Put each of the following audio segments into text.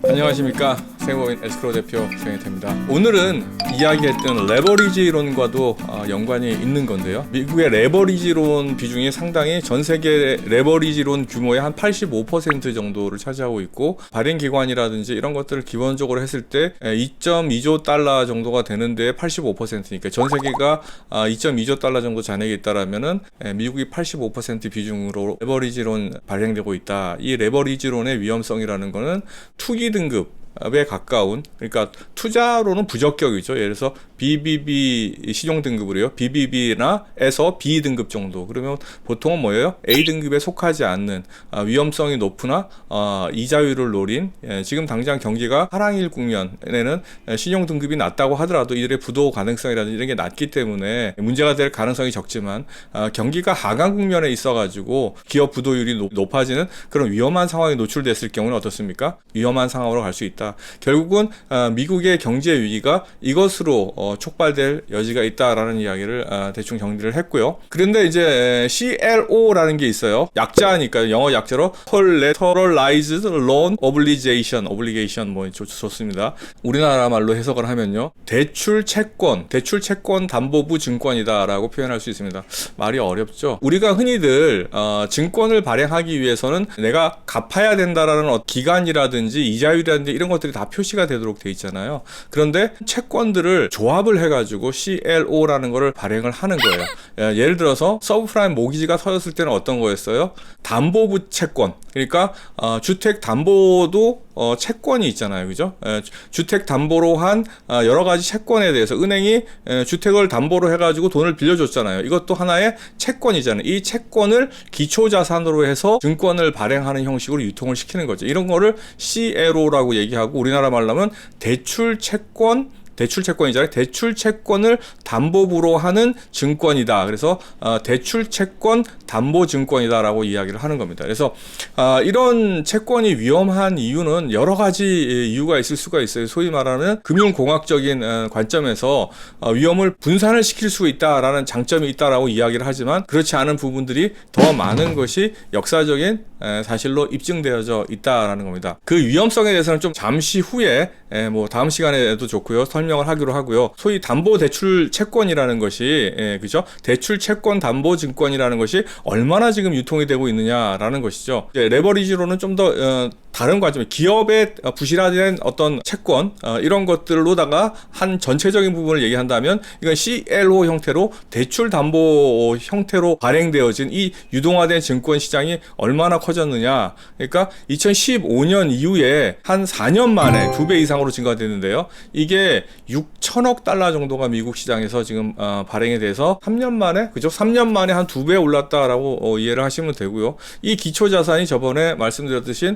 안녕하십니까, 세무법인 에스크로 대표 정혜태입니다. 오늘은 이야기했던 레버리지론과도 연관이 있는 건데요. 미국의 레버리지론 비중이 상당히 전 세계 레버리지론 규모의 한 85% 정도를 차지하고 있고, 발행기관이라든지 이런 것들을 기본적으로 했을 때 2.2조 달러 정도가 되는데 85%니까 전 세계가 2.2조 달러 정도 잔액이 있다라면은 미국이 85% 비중으로 레버리지론 발행되고 있다. 이 레버리지론의 위험성이라는 거는 투기 등급에 가까운, 그러니까 투자로는 부적격이죠. 예를 들어서 BBB 신용 등급으로요. BBB나 에서 B 등급 정도. 그러면 보통은 뭐예요? A 등급에 속하지 않는 위험성이 높으나 이자율을 노린, 지금 당장 경기가 하락일 국면에는 신용 등급이 낮다고 하더라도 이들의 부도 가능성이라든지 이런 게 낮기 때문에 문제가 될 가능성이 적지만, 경기가 하강 국면에 있어가지고 기업 부도율이 높아지는 그런 위험한 상황에 노출됐을 경우는 어떻습니까? 위험한 상황으로 갈 수 있다. 결국은 미국의 경제 위기가 이것으로 촉발될 여지가 있다라는 이야기를 대충 정리를 했고요. 그런데 이제 CLO라는 게 있어요. 약자니까 영어 약자로 Collateralized Loan Obligation 뭐 좋습니다. 우리나라 말로 해석을 하면요, 대출 채권 담보부 증권이다라고 표현할 수 있습니다. 말이 어렵죠. 우리가 흔히들 증권을 발행하기 위해서는 내가 갚아야 된다라는 기간이라든지 이자율이라든지 이런 것들이 다 표시가 되도록 돼 있잖아요. 그런데 채권들을 조합을 해가지고 CLO라는 거를 발행을 하는 거예요. 예를 들어서 서브프라임 모기지가 터졌을 때는 어떤 거였어요? 담보부 채권. 그러니까 주택 담보도 채권이 있잖아요, 그죠? 주택 담보로 한 여러 가지 채권에 대해서 은행이 주택을 담보로 해가지고 돈을 빌려줬잖아요. 이것도 하나의 채권이잖아요. 이 채권을 기초자산으로 해서 증권을 발행하는 형식으로 유통을 시키는 거죠. 이런 거를 CLO라고 얘기하고, 우리나라 말로 하면 대출 채권을 담보부로 하는 증권이다. 그래서 대출 채권 담보 증권이다라고 이야기를 하는 겁니다. 그래서 이런 채권이 위험한 이유는 여러 가지 이유가 있을 수가 있어요. 소위 말하는 금융공학적인 관점에서 위험을 분산을 시킬 수 있다라는 장점이 있다라고 이야기를 하지만, 그렇지 않은 부분들이 더 많은 것이 역사적인 사실로 입증되어져 있다라는 겁니다. 그 위험성에 대해서는 좀 잠시 후에 뭐 다음 시간에도 좋고요, 설명을 하기로 하고요. 소위 담보 대출 채권이라는 것이, 그죠? 대출 채권 담보 증권이라는 것이 얼마나 지금 유통이 되고 있느냐라는 것이죠. 레버리지로는 좀 더 다른 관점, 기업의 부실화된 어떤 채권, 이런 것들로다가 한 전체적인 부분을 얘기한다면, 이건 CLO 형태로 대출 담보 형태로 발행되어진 이 유동화된 증권 시장이 얼마나 커졌느냐. 그러니까 2015년 이후에 한 4년 만에 2배 이상으로 증가됐는데요. 이게 6천억 달러 정도가 미국 시장에서 지금 발행이 돼서 3년 만에, 그죠? 3년 만에 한 2배 올랐다라고 이해를 하시면 되고요. 이 기초 자산이 저번에 말씀드렸듯이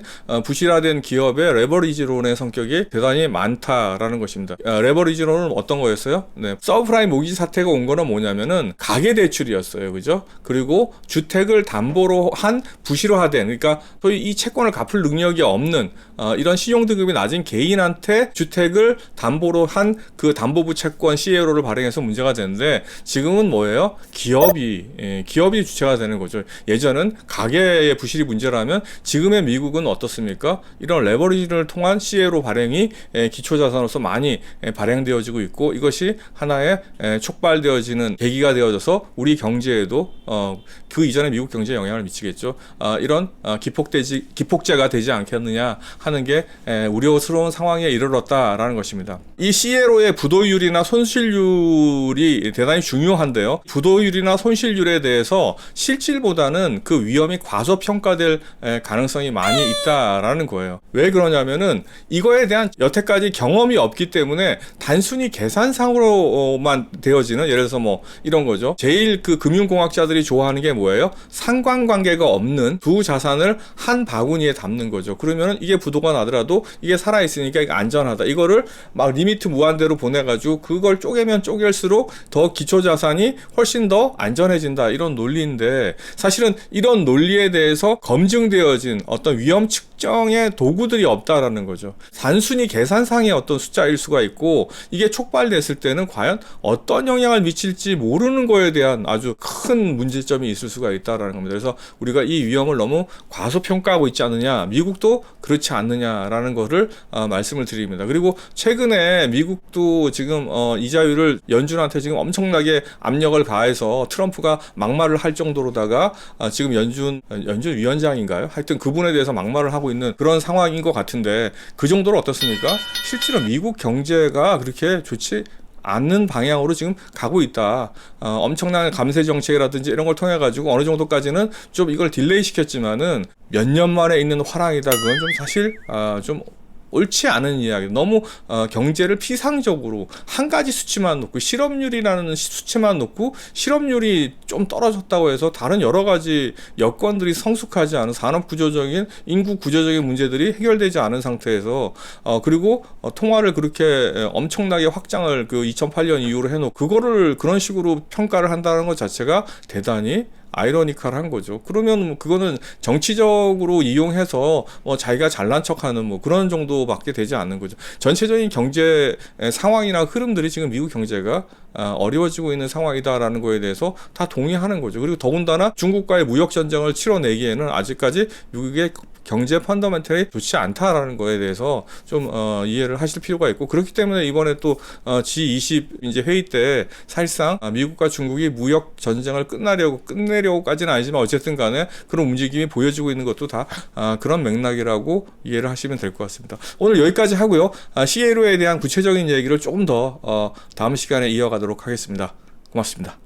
부실화된 기업의 레버리지론의 성격이 대단히 많다라는 것입니다. 레버리지론은 어떤 거였어요? 네. 서브프라임 모기지 사태가 온 거는 뭐냐면은 가계대출이었어요. 그죠? 그리고 주택을 담보로 한 부실화된, 그러니까 소위 이 채권을 갚을 능력이 없는 이런 신용등급이 낮은 개인한테 주택을 담보로 한 그 담보부 채권 CLO를 발행해서 문제가 되는데, 지금은 뭐예요? 기업이 주체가 되는 거죠. 예전은 가계의 부실이 문제라면 지금의 미국은 어떻습니까? 이런 레버리지를 통한 CLO 발행이 기초자산으로서 많이 발행되어지고 있고, 이것이 하나의 촉발되어지는 계기가 되어져서 우리 경제에도 그 이전에 미국 경제에 영향을 미치겠죠. 이런 기폭제가 되지 않겠느냐 하는 게 우려스러운 상황에 이르렀다라는 것입니다. 이 CLO의 부도율이나 손실률이 대단히 중요한데요. 부도율이나 손실률에 대해서 실질보다는 그 위험이 과소평가될 가능성이 많이 있다라는 거예요. 왜 그러냐면은 이거에 대한 여태까지 경험이 없기 때문에 단순히 계산상으로만 되어지는, 예를 들어서 뭐 이런 거죠. 제일 그 금융공학자들이 좋아하는 게 뭐예요? 상관관계가 없는 두 자산을 한 바구니에 담는 거죠. 그러면은 이게 부도가 나더라도 이게 살아있으니까 이게 안전하다. 이거를 막 리미트 무한대로 보내가지고 그걸 쪼개면 쪼갤수록 더 기초자산이 훨씬 더 안전해진다. 이런 논리인데, 사실은 이런 논리에 대해서 검증되어진 어떤 위험 측정 측정의 도구들이 없다라는 거죠. 단순히 계산상의 어떤 숫자일 수가 있고 이게 촉발됐을 때는 과연 어떤 영향을 미칠지 모르는 거에 대한 아주 큰 문제점이 있을 수가 있다라는 겁니다. 그래서 우리가 이 위험을 너무 과소평가하고 있지 않느냐, 미국도 그렇지 않느냐라는 거를 말씀을 드립니다. 그리고 최근에 미국도 지금 이자율을 연준한테 지금 엄청나게 압력을 가해서 트럼프가 막말을 할 정도로다가 지금 연준 위원장인가요? 하여튼 그분에 대해서 막말을 하고 있는 그런 상황인 것 같은데 그 정도로 어떻습니까? 실제로 미국 경제가 그렇게 좋지 않는 방향으로 지금 가고 있다. 엄청난 감세 정책이라든지 이런 걸 통해 가지고 어느 정도까지는 좀 이걸 딜레이 시켰지만은 몇 년 만에 있는 화랑이다. 그건 좀 사실 좀 옳지 않은 이야기. 너무 경제를 피상적으로 한 가지 수치만 놓고 실업률이라는 수치만 놓고 실업률이 좀 떨어졌다고 해서 다른 여러 가지 여건들이 성숙하지 않은 산업 구조적인 인구 구조적인 문제들이 해결되지 않은 상태에서 그리고 통화를 그렇게 엄청나게 확장을 그 2008년 이후로 해놓고 그거를 그런 식으로 평가를 한다는 것 자체가 대단히 아이러니컬한 거죠. 그러면 그거는 정치적으로 이용해서 자기가 잘난 척하는 그런 정도밖에 되지 않는 거죠. 전체적인 경제 상황이나 흐름들이 지금 미국 경제가 어려워지고 있는 상황이다라는 거에 대해서 다 동의하는 거죠. 그리고 더군다나 중국과의 무역 전쟁을 치러내기에는 아직까지 미국의 경제 펀더멘털이 좋지 않다라는 거에 대해서 좀 이해를 하실 필요가 있고 그렇기 때문에 이번에 또 G20 이제 회의 때 사실상 미국과 중국이 무역 전쟁을 끝내려고까지는 아니지만 어쨌든 간에 그런 움직임이 보여지고 있는 것도 다 그런 맥락이라고 이해를 하시면 될 것 같습니다. 오늘 여기까지 하고요. CLO에 대한 구체적인 얘기를 조금 더 다음 시간에 이어가도록 하겠습니다. 고맙습니다.